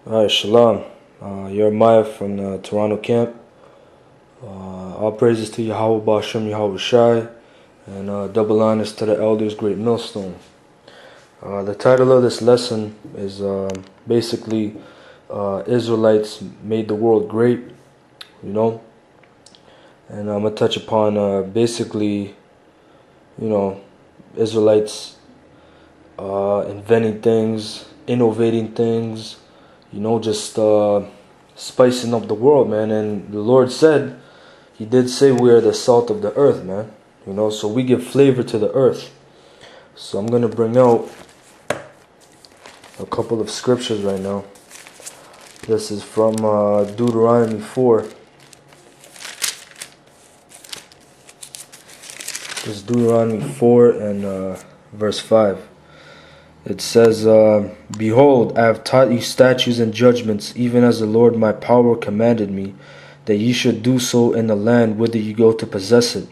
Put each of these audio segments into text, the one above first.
Alright, Shalom. Jeremiah from the Toronto camp. All praises to Yahawah, Yahawashi, and double honors to the elders, great millstone. The title of this lesson is basically Israelites made the world great, and I'm going to touch upon basically, Israelites inventing things, innovating things, just spicing up the world, man. And the Lord said, He did say we are the salt of the earth, man. So we give flavor to the earth. So I'm going to bring out a couple of scriptures right now. This is from Deuteronomy 4. This is Deuteronomy 4 and verse 5. It says, Behold, I have taught you statutes and judgments, even as the Lord my power commanded me, that ye should do so in the land whither ye go to possess it.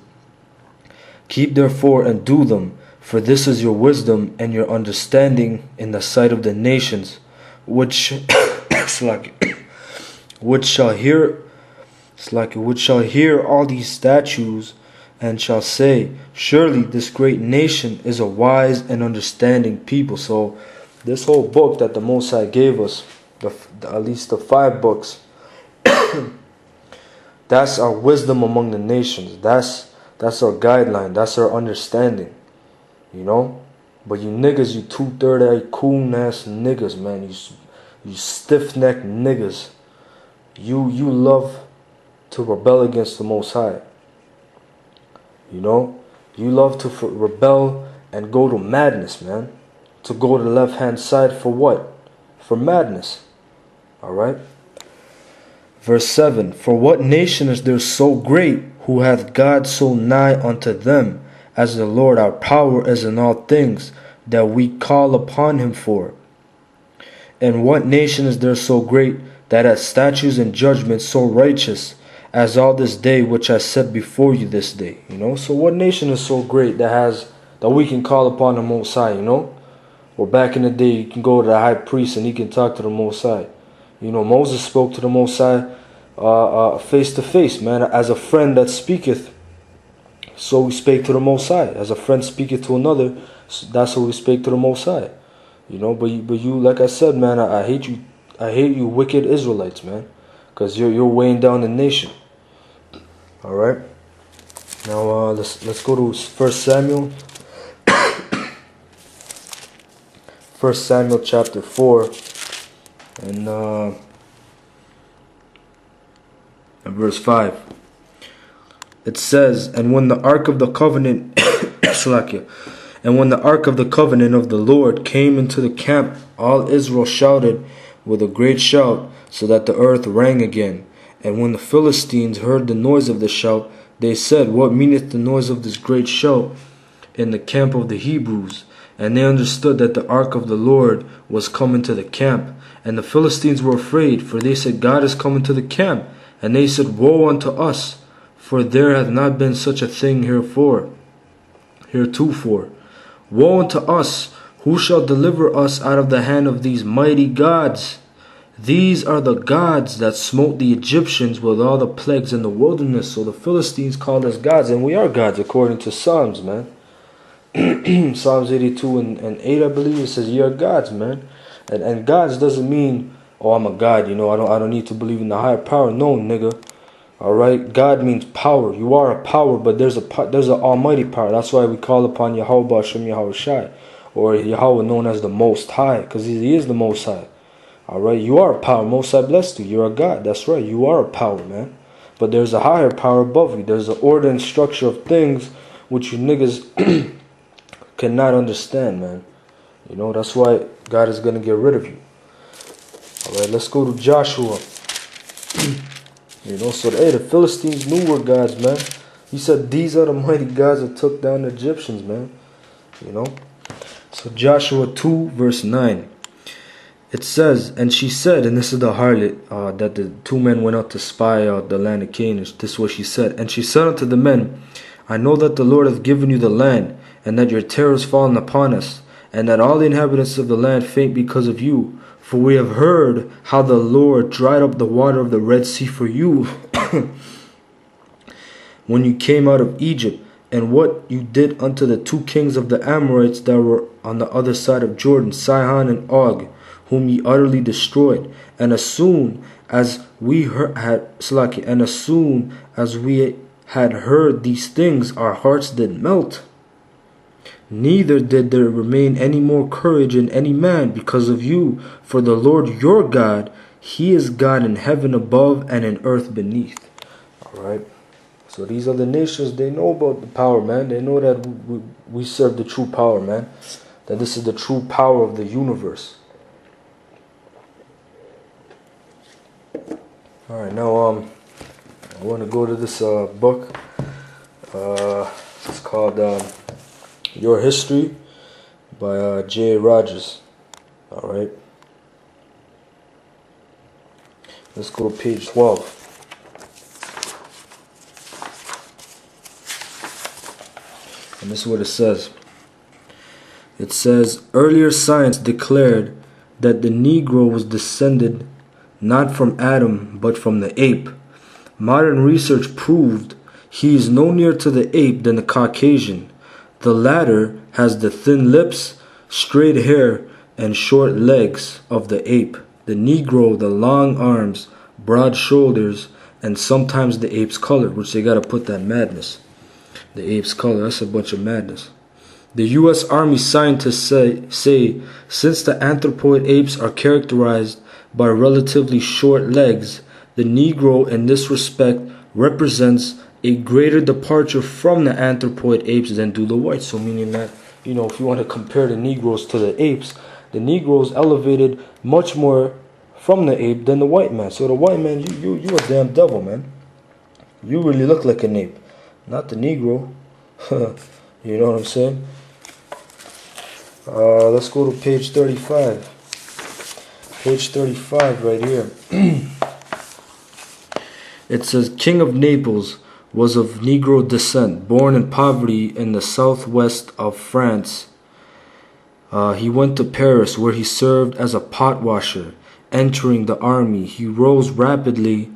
Keep therefore and do them, for this is your wisdom and your understanding in the sight of the nations, which shall hear all these statutes, and shall say, surely this great nation is a wise and understanding people. So this whole book that the Most High gave us, at least the 5 books, that's our wisdom among the nations. That's our guideline. That's our understanding. But you niggas, you 2/3 coon ass niggas, man. You stiff-necked niggas. You love to rebel against the Most High. You love to rebel and go to madness, man. To go to the left-hand side for what? For madness. Alright? Verse 7. For what nation is there so great, who hath God so nigh unto them, as the Lord our power is in all things, that we call upon him for? And what nation is there so great, that hath statutes and judgments so righteous, as all this day which I set before you this day? So what nation is so great that we can call upon the Most High? Or back in the day, you can go to the high priest and he can talk to the Most High. Moses spoke to the Most High face to face, man. As a friend that speaketh, so we spake to the Most High. As a friend speaketh to another, that's how we spake to the Most High. But you, like I said, man, I hate you. I hate you wicked Israelites, man. Because you're weighing down the nation. Alright? Now let's go to 1 Samuel. 1 Samuel chapter 4 and verse 5. It says, And when the ark of the covenant and when the ark of the covenant of the Lord came into the camp, all Israel shouted with a great shout, so that the earth rang again. And when the Philistines heard the noise of the shout, they said, What meaneth the noise of this great shout in the camp of the Hebrews? And they understood that the ark of the Lord was come into the camp. And the Philistines were afraid, for they said, God is come into the camp. And they said, Woe unto us, for there hath not been such a thing heretofore. Woe unto us! Who shall deliver us out of the hand of these mighty gods? These are the gods that smote the Egyptians with all the plagues in the wilderness. So the Philistines called us gods, and we are gods according to Psalms, man. Psalms 82 and 8, I believe, it says, "Ye are gods, man." And gods doesn't mean, oh, I'm a god, I don't need to believe in the higher power. No, nigga. Alright? God means power. You are a power, but there's an almighty power. That's why we call upon Yahawah, Yahawashi, or Yahawah, known as the Most High, because He is the Most High. Alright? You are a power. Most High blessed you. You're a God. That's right. You are a power, man. But there's a higher power above you. There's an order and structure of things which you niggas cannot understand, man. That's why God is going to get rid of you. Alright, let's go to Joshua. So the Philistines knew we're gods, man. He said, these are the mighty gods that took down the Egyptians, man. So Joshua 2 verse 9. It says, And she said, and this is the harlot, that the 2 men went out to spy out the land of Canaan. This is what she said. And she said unto the men, I know that the Lord hath given you the land, and that your terror is fallen upon us, and that all the inhabitants of the land faint because of you. For we have heard how the Lord dried up the water of the Red Sea for you when you came out of Egypt, and what you did unto the two kings of the Amorites that were on the other side of Jordan, Sihon and Og, whom ye utterly destroyed. And as soon as we had heard these things, our hearts did melt. Neither did there remain any more courage in any man because of you. For the Lord your God, He is God in heaven above and in earth beneath. Alright. So these other nations, they know about the power, man. They know that we serve the true power, man. That this is the true power of the universe. Alright, now I want to go to this book. It's called Your History by J. Rogers. Alright. Let's go to page 12. And this is what it says. It says, earlier science declared that the Negro was descended not from Adam, but from the ape. Modern research proved he is no nearer to the ape than the Caucasian. The latter has the thin lips, straight hair, and short legs of the ape. The Negro, the long arms, broad shoulders, and sometimes the ape's color, which they gotta put that madness. The ape's color, that's a bunch of madness. The U.S. Army scientists say since the anthropoid apes are characterized by relatively short legs, the Negro in this respect represents a greater departure from the anthropoid apes than do the whites. So meaning that, you know, if you want to compare the Negroes to the apes, the Negroes elevated much more from the ape than the white man. So the white man, you a damn devil, man. You really look like an ape, not the Negro. You know what I'm saying? Let's go to page 35. Page 35 right here. It says, King of Naples was of Negro descent, born in poverty in the southwest of France. He went to Paris, where he served as a pot washer. Entering the army, he rose rapidly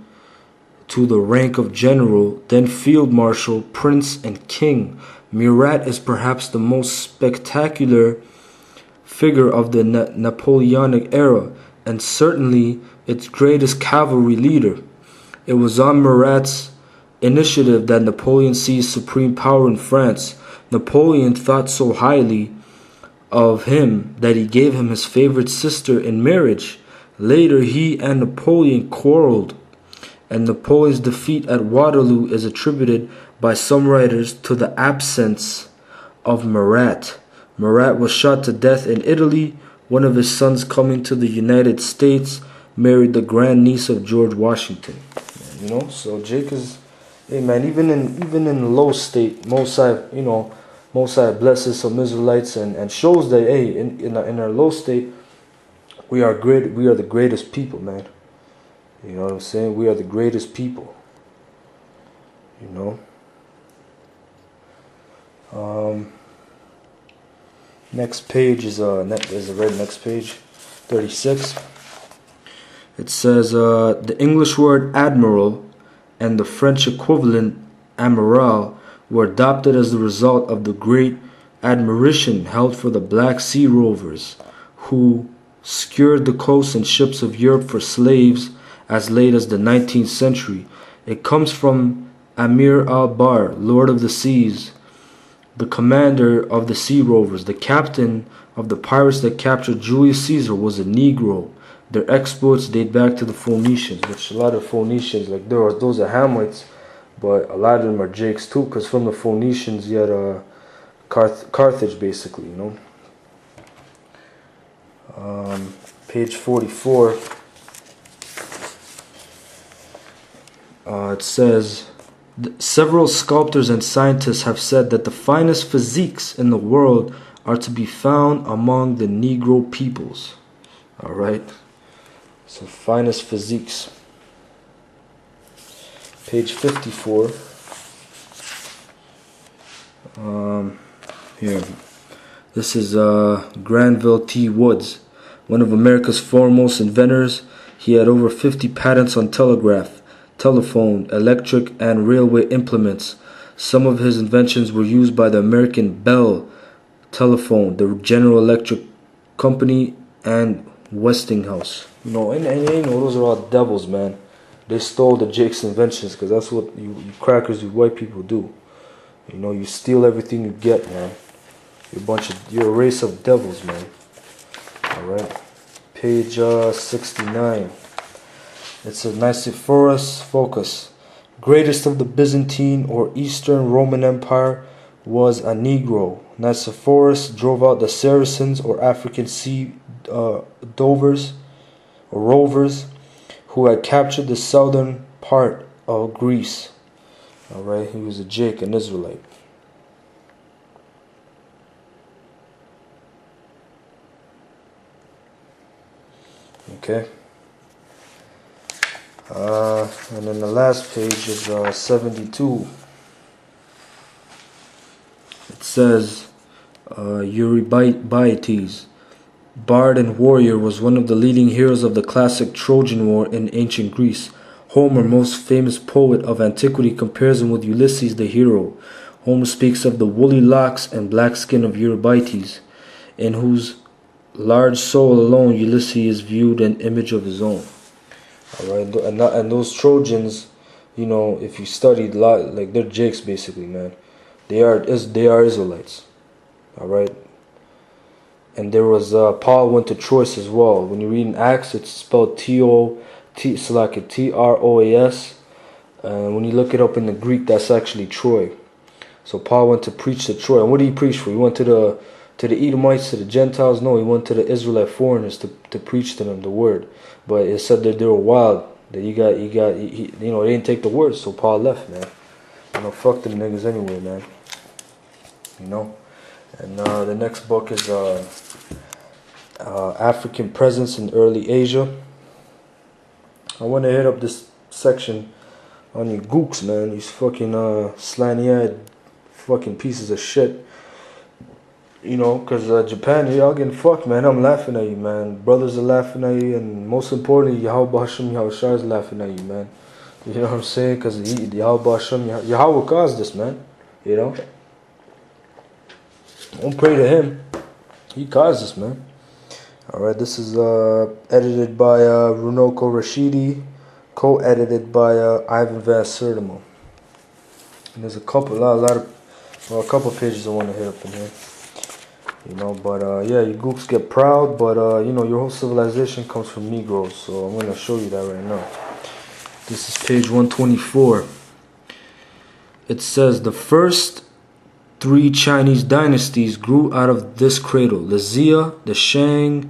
to the rank of general, then field marshal, prince, and king. Murat is perhaps the most spectacular figure of the Napoleonic era, and certainly its greatest cavalry leader. It was on Murat's initiative that Napoleon seized supreme power in France. Napoleon thought so highly of him that he gave him his favorite sister in marriage. Later, he and Napoleon quarreled, and Napoleon's defeat at Waterloo is attributed by some writers to the absence of Murat. Murat was shot to death in Italy. One of his sons, coming to the United States, married the grandniece of George Washington. You know, so Jake is, hey man, even in low state, Mosai, you know, Mosai blesses some Israelites and shows that, hey, in our low state, we are great. We are the greatest people, man. You know what I'm saying? We are the greatest people. You know. Next page is the very next page, 36. It says the English word admiral and the French equivalent amiral were adopted as the result of the great admiration held for the Black Sea rovers, who scoured the coasts and ships of Europe for slaves as late as the 19th century. It comes from Amir al-Bahr, Lord of the Seas, the commander of the sea rovers. The captain of the pirates that captured Julius Caesar was a Negro. Their exploits date back to the Phoenicians, which a lot of Phoenicians, like those are Hamites, but a lot of them are Jakes too, because from the Phoenicians you had Carthage, basically, you know. Page 44. It says, several sculptors and scientists have said that the finest physiques in the world are to be found among the Negro peoples. Alright? So, finest physiques. Page 54. Here. This is Granville T. Woods. one of America's foremost inventors. He had over 50 patents on telegraph, telephone, electric, and railway implements. Some of his inventions were used by the American Bell Telephone, the General Electric Company, and Westinghouse. You know, and you know, those are all devils, man. They stole the Jake's inventions because that's what you crackers, you white people do. You know, you steal everything you get, man. You're a race of devils, man. Alright. Page 69. It says Nicephorus Phocas, greatest of the Byzantine or Eastern Roman Empire, was a Negro. Nicephorus drove out the Saracens or African sea rovers who had captured the southern part of Greece. Alright, he was a Jake, an Israelite. Okay. And then the last page is 72. It says, Eurybates, bard and warrior, was one of the leading heroes of the classic Trojan War in ancient Greece. Homer, most famous poet of antiquity, compares him with Ulysses the hero. Homer speaks of the woolly locks and black skin of Eurybates, in whose large soul alone Ulysses is viewed an image of his own. Alright, and those Trojans, you know, if you studied a lot, like they're Jakes basically, man. They are Israelites. Alright. And there was Paul went to Troas as well. When you read in Acts, it's spelled T-R-O-A-S. And when you look it up in the Greek, that's actually Troy. So Paul went to preach to Troy. And what did he preach for? He went to the Edomites, to the Gentiles? No, he went to the Israelite foreigners to preach to them the word. But it said that they were wild. That you know, they didn't take the word, so Paul left, man. You know, fuck them niggas anyway, man. You know. And the next book is African Presence in Early Asia. I want to hit up this section on you gooks, man. These fucking slanty-eyed fucking pieces of shit. You know, because Japan, y'all getting fucked, man. I'm laughing at you, man. Brothers are laughing at you, and most importantly, Yahawashi is laughing at you, man. You know what I'm saying? Because Yahawah caused this, man. You know? Don't pray to him. He caused this, man. Alright, this is edited by Runoko Rashidi, co-edited by Ivan Van Sertimo. And there's a couple pages I want to hit up in here. You know, but yeah, you gooks get proud, but you know, your whole civilization comes from Negroes, so I'm going to show you that right now. This is page 124. It says, the first 3 Chinese dynasties grew out of this cradle: the Xia, the Shang,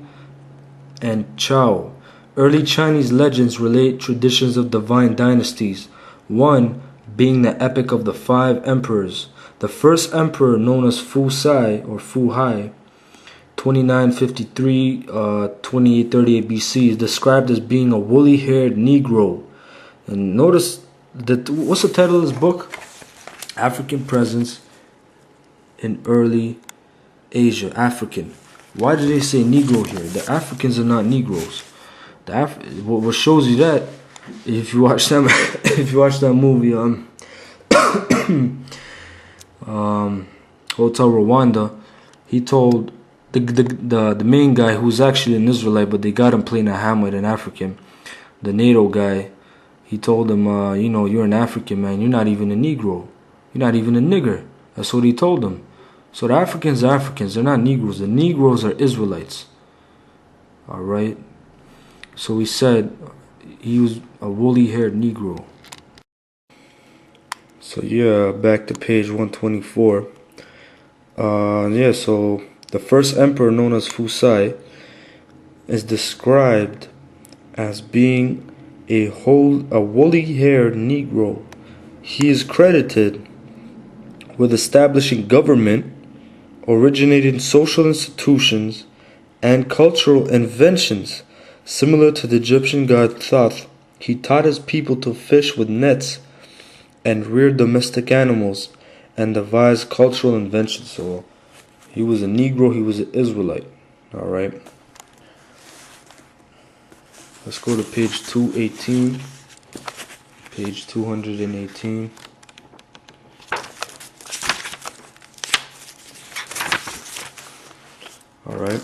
and Chao. Early Chinese legends relate traditions of divine dynasties, one being the epic of the 5 emperors. The first emperor, known as Fu Sai or Fu Hai, 2953 2838 BC, is described as being a woolly-haired Negro. And notice that, what's the title of this book? African Presence in Early Asia. African. Why did they say Negro here? The Africans are not Negroes. What shows you that, if you watch that movie, Hotel Rwanda, he told the main guy, who's actually an Israelite, but they got him playing a Hamlet, an African, the NATO guy. He told him, you know, you're an African, man. You're not even a Negro. You're not even a nigger. That's what he told him. So the Africans are Africans. They're not Negroes. The Negroes are Israelites. Alright? So he said he was a woolly-haired Negro. So yeah, back to page 124. Yeah, so the first emperor, known as Fu Sai, is described as being a woolly-haired Negro. He is credited with establishing government, originating social institutions, and cultural inventions similar to the Egyptian god Thoth. He taught his people to fish with nets and rear domestic animals, and devised cultural inventions. So he was a Negro, he was an Israelite. Alright. Let's go to page 218. Page 218. Alright. It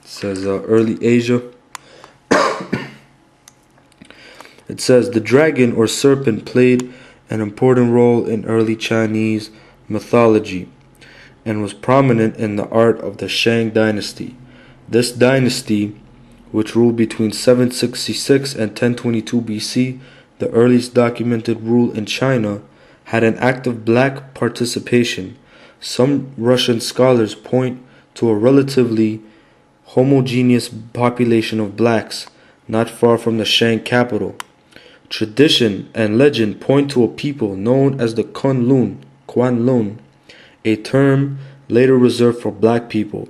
says early Asia. It says the dragon or serpent played an important role in early Chinese mythology and was prominent in the art of the Shang dynasty. This dynasty, which ruled between 766 and 1022 BC, the earliest documented rule in China, had an active black participation. Some Russian scholars point to a relatively homogeneous population of blacks not far from the Shang capital. Tradition and legend point to a people known as the Kwanlun, a term later reserved for black people.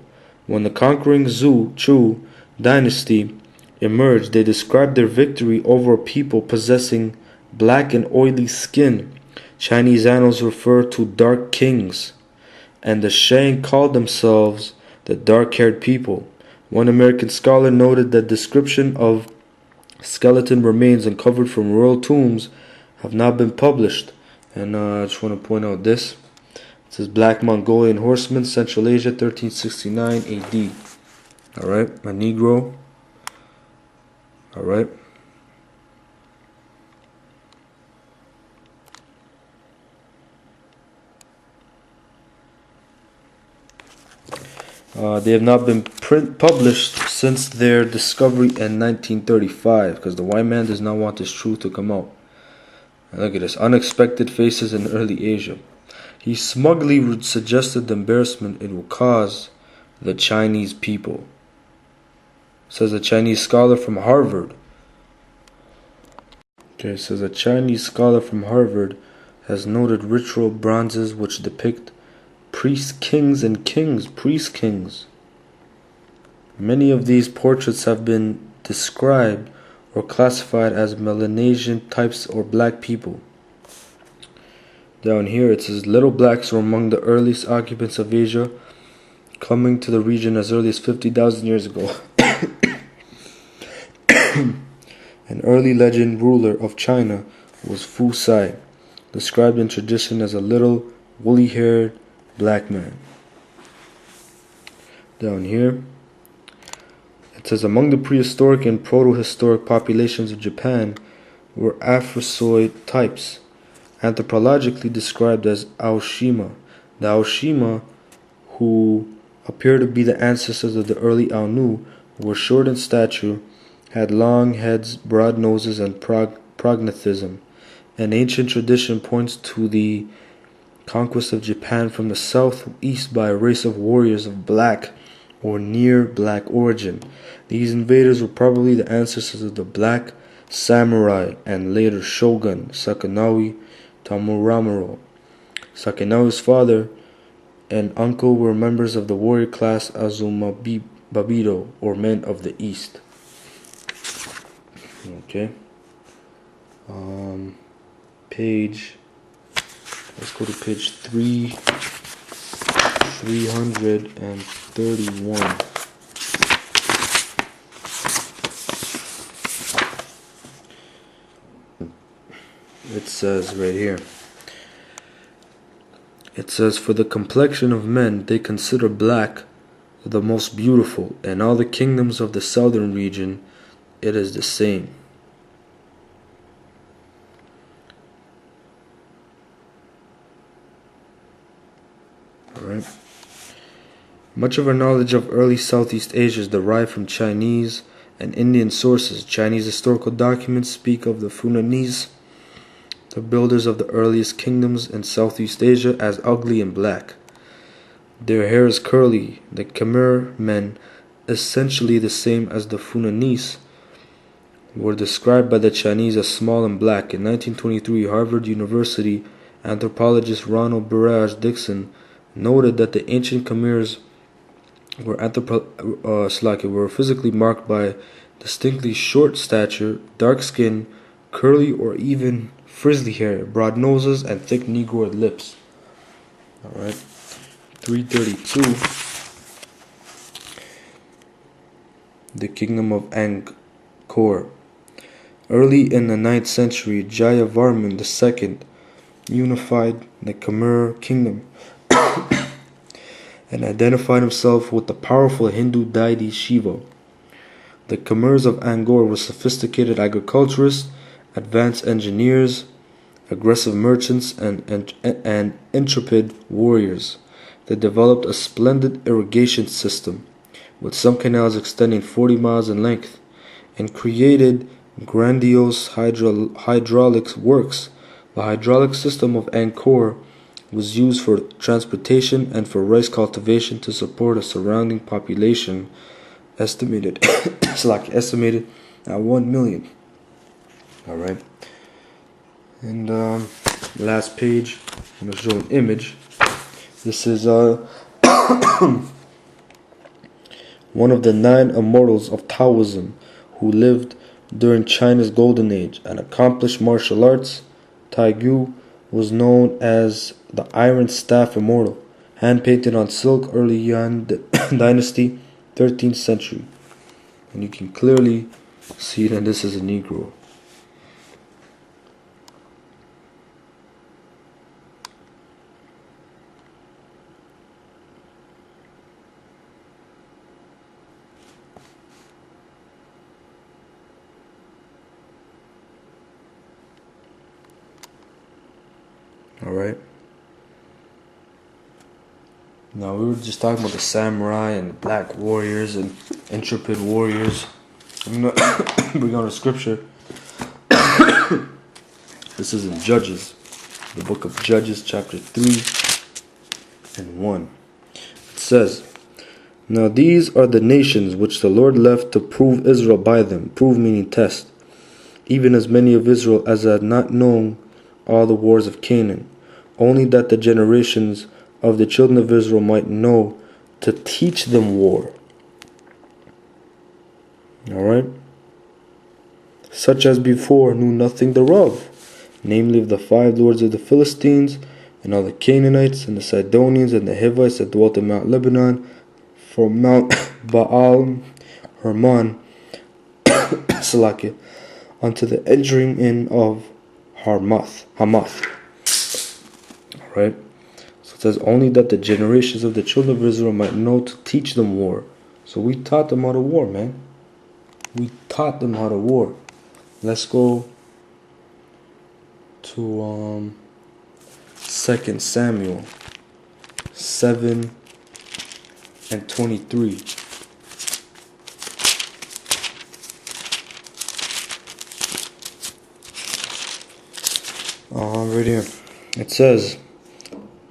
When the conquering Chu dynasty emerged, they described their victory over a people possessing black and oily skin. Chinese annals refer to dark kings, and the Shang called themselves the dark-haired people. One American scholar noted that description of skeleton remains uncovered from royal tombs have not been published. And I just want to point out this. It says Black Mongolian horsemen, Central Asia, 1369 AD. Alright, a Negro. Alright. They have not been published since their discovery in 1935, because the white man does not want this truth to come out. And look at this. Unexpected faces in early Asia. He smugly suggested the embarrassment it will cause the Chinese people. Says a Chinese scholar from Harvard. Okay, says a Chinese scholar from Harvard has noted ritual bronzes which depict priest kings. Many of these portraits have been described or classified as Melanesian types or black people. Down here it says little blacks were among the earliest occupants of Asia, coming to the region as early as 50,000 years ago. An early legend ruler of China was Fu Sai, described in tradition as a little woolly-haired black man. Down here it says among the prehistoric and protohistoric populations of Japan were Afrosoid types, anthropologically described as Aoshima. The Aoshima, who appear to be the ancestors of the early Ainu, were short in stature, had long heads, broad noses, and prognathism. An ancient tradition points to the conquest of Japan from the southeast by a race of warriors of black or near black origin. These invaders were probably the ancestors of the black samurai and later shogun Sakanawi Tamuramuro. Sakanawi's father and uncle were members of the warrior class Azumabido, or men of the east. Okay. Let's go to page 331. It says right here. It says, for the complexion of men, they consider black the most beautiful. In all the kingdoms of the southern region, it is the same. Alright. Much of our knowledge of early Southeast Asia is derived from Chinese and Indian sources. Chinese historical documents speak of the Funanis, the builders of the earliest kingdoms in Southeast Asia, as ugly and black. Their hair is curly. The Khmer men, essentially the same as the Funanis, were described by the Chinese as small and black. In 1923, Harvard University anthropologist Ronald Barrage Dixon noted that the ancient Khmers were physically marked by distinctly short stature, dark skin, curly or even frizzly hair, broad noses, and thick negroid lips. Alright. 332. The kingdom of Angkor Angkor. Early in the 9th century, Jayavarman II unified the Khmer kingdom and identified himself with the powerful Hindu deity Shiva. The Khmers of Angkor were sophisticated agriculturists, advanced engineers, aggressive merchants, and intrepid warriors. They developed a splendid irrigation system, with some canals extending 40 miles in length, and created grandiose hydraulic works. The hydraulic system of Angkor was used for transportation and for rice cultivation to support a surrounding population estimated estimated at 1 million. All right. And last page, I'm going to show an image. This is one of the 9 immortals of Taoism who lived during China's golden age. An accomplished martial arts, Taigu was known as the Iron Staff Immortal, hand-painted on silk, early Yuan dynasty, 13th century. And you can clearly see that this is a Negro. Alright. Now we were just talking about the samurai and the black warriors and intrepid warriors. I'm gonna bring on a scripture. This is in Judges, the book of Judges, chapter 3 and 1. It says, "Now these are the nations which the Lord left to prove Israel by them," prove meaning test, "even as many of Israel as had not known all the wars of Canaan, only that the generations of the children of Israel might know, to teach them war." Alright? "Such as before knew nothing thereof, namely of the 5 lords of the Philistines, and all the Canaanites, and the Sidonians, and the Hivites that dwelt in Mount Lebanon, from Mount Baal Hermon, Salakia, unto the entering in of Hamath. Right? So it says, only that the generations of the children of Israel might know, to teach them war. So we taught them how to war, man. We taught them how to war. Let's go to 2 Samuel 7 and 23. Right here. It says,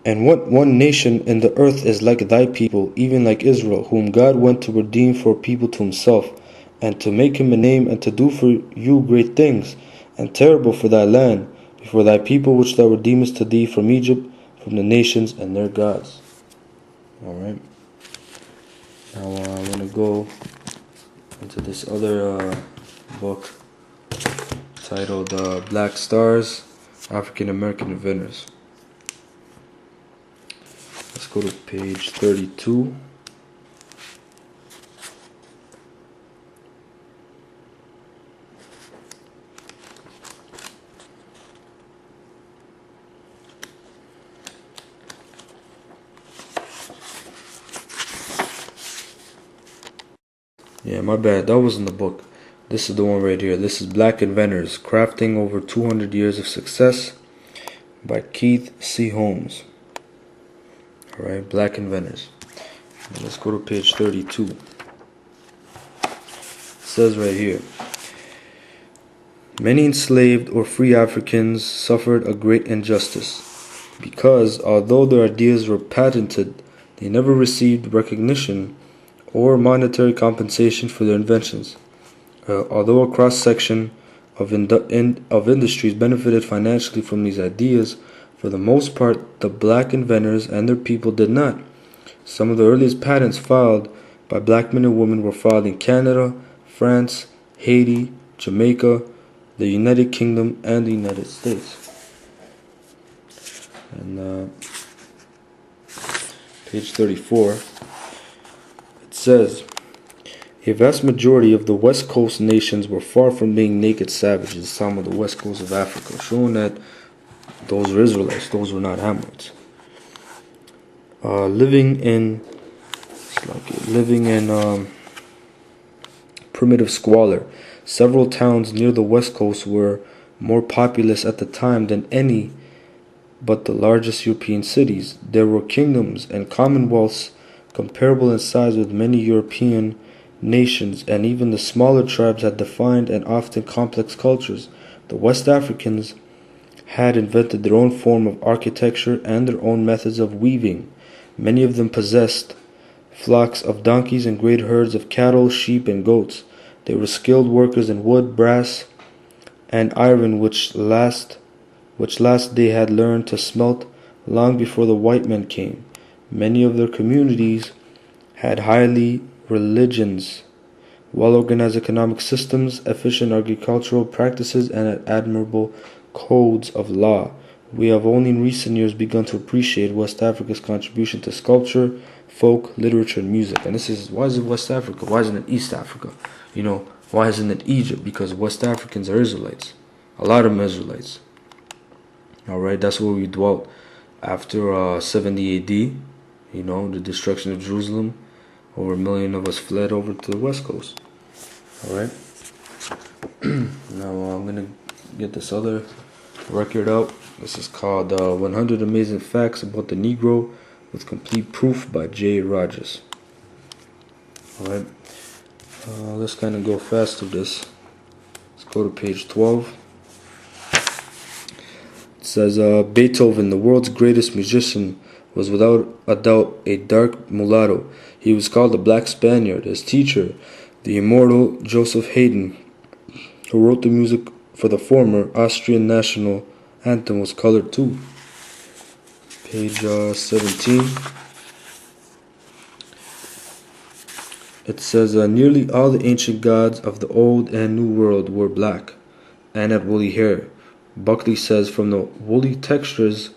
"And what one nation in the earth is like thy people, even like Israel, whom God went to redeem for a people to himself, and to make him a name, and to do for you great things, and terrible for thy land, before thy people which thou redeemest to thee from Egypt, from the nations and their gods." Alright. Now I'm going to go into this other book titled Black Stars, African American Inventors. Let's go to page 32. Yeah, my bad. That wasn't the book. This is the one right here. This is Black Inventors, Crafting Over 200 Years of Success by Keith C. Holmes. Alright, Black Inventors. Now let's go to page 32. It says right here, "Many enslaved or free Africans suffered a great injustice, because although their ideas were patented, they never received recognition or monetary compensation for their inventions. Although a cross-section of industries benefited financially from these ideas, for the most part, the black inventors and their people did not. Some of the earliest patents filed by black men and women were filed in Canada, France, Haiti, Jamaica, the United Kingdom, and the United States." And page 34, it says, A vast majority of the West Coast nations were far from being naked savages. Some of the West Coast of Africa, showing that those were Israelites, those were not Hamites. Living in primitive squalor. Several towns near the West Coast were more populous at the time than any but the largest European cities. There were kingdoms and commonwealths comparable in size with many European nations, and even the smaller tribes had defined and often complex cultures. The West Africans had invented their own form of architecture and their own methods of weaving. Many of them possessed flocks of donkeys and great herds of cattle, sheep, and goats. They were skilled workers in wood, brass, and iron, which last they had learned to smelt long before the white men came. Many of their communities had highly religions, well-organized economic systems, efficient agricultural practices, and admirable codes of law. We have only in recent years begun to appreciate West Africa's contribution to sculpture, folk, literature, and music. And this is, why is it West Africa? Why isn't it East Africa? Why isn't it Egypt? Because West Africans are Israelites. A lot of them Israelites. Alright, that's where we dwelt after 70 AD. The destruction of Jerusalem. Over 1 million of us fled over to the West Coast. Alright. Now I'm going to get this other record out. This is called 100 Amazing Facts About the Negro with Complete Proof by J. Rogers. Alright. Let's kind of go fast through this. Let's go to page 12. It says, Beethoven, the world's greatest musician, was without a doubt a dark mulatto. He was called the Black Spaniard. His teacher, the immortal Joseph Haydn, who wrote the music for the former Austrian national anthem, was colored too. Page 17. It says, nearly all the ancient gods of the Old and New World were black and had woolly hair. Buckley says, from the woolly textures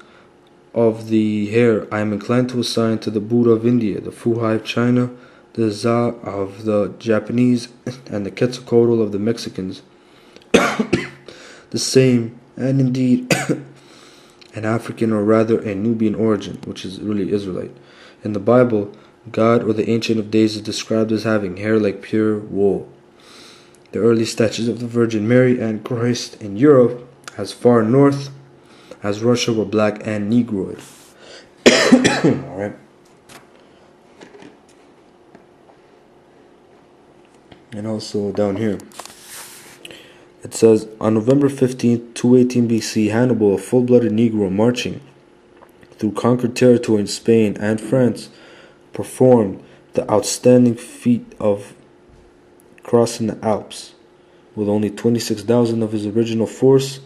of the hair, I am inclined to assign to the Buddha of India, the Fuhai of China, the Za of the Japanese, and the Quetzalcoatl of the Mexicans the same, and indeed an African, or rather a Nubian origin, which is really Israelite. In the Bible, God, or the Ancient of Days, is described as having hair like pure wool. The early statues of the Virgin Mary and Christ in Europe, as far north as Russia, were black and negroid. Alright. And also down here, it says, on November 15th, 218 BC, Hannibal, a full-blooded Negro marching through conquered territory in Spain and France, performed the outstanding feat of crossing the Alps. With only 26,000 of his original force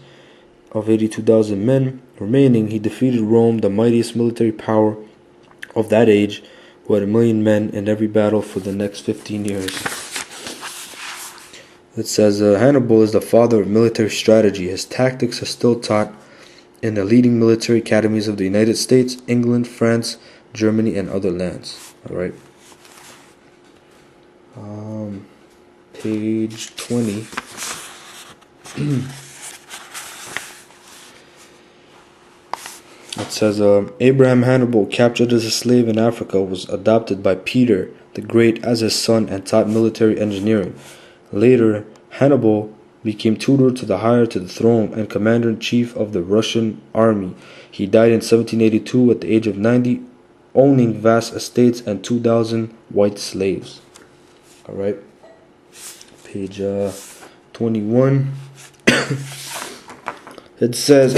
of 82,000 men remaining, he defeated Rome, the mightiest military power of that age, who had 1 million men in every battle for the next 15 years. It says, Hannibal is the father of military strategy. His tactics are still taught in the leading military academies of the United States, England, France, Germany, and other lands. Alright. Page 20. It says, Abraham Hannibal, captured as a slave in Africa, was adopted by Peter the Great as his son and taught military engineering. Later, Hannibal became tutor to the heir to the throne and commander-in-chief of the Russian army. He died in 1782 at the age of 90, owning vast estates and 2,000 white slaves. Alright. Page 21. It says,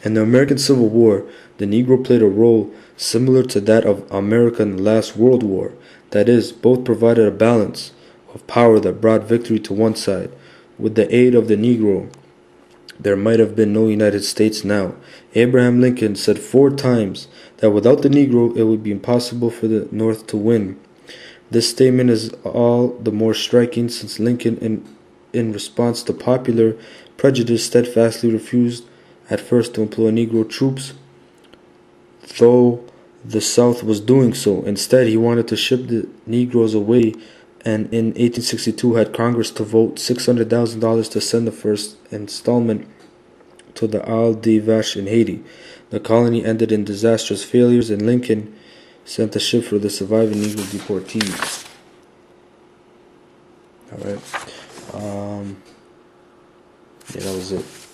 in the American Civil War, the Negro played a role similar to that of America in the last World War. That is, both provided a balance of power that brought victory to one side. With the aid of the Negro, there might have been no United States now. Abraham Lincoln said 4 times that without the Negro, it would be impossible for the North to win. This statement is all the more striking since Lincoln, in response to popular prejudice, steadfastly refused at first to employ Negro troops, though the South was doing so. Instead, he wanted to ship the Negroes away, and in 1862 had Congress to vote $600,000 to send the first installment to the Isle de Vache in Haiti. The colony ended in disastrous failures, and Lincoln sent a ship for the surviving Negro deportees. Alright. Yeah, that was it.